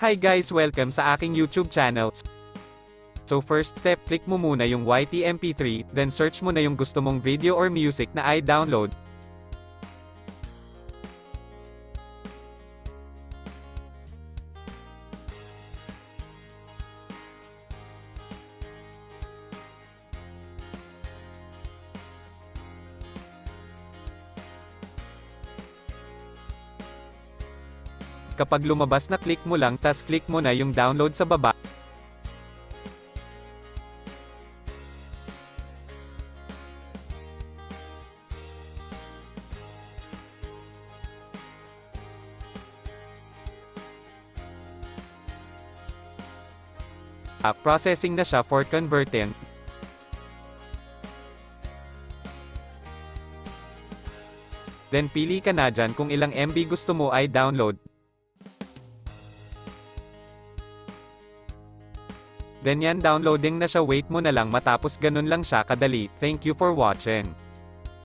Hi guys, welcome sa aking YouTube channel. So first step, click mo muna yung YT MP3, then search mo na yung gusto mong video or music na i-download. Kapag lumabas na, click mo lang tas click mo na yung download sa baba. Processing na siya for converting. Then pili ka na dyan kung ilang MB gusto mo i-download. Then yan, downloading na siya, wait mo na lang matapos, ganun lang siya kadali. Thank you for watching.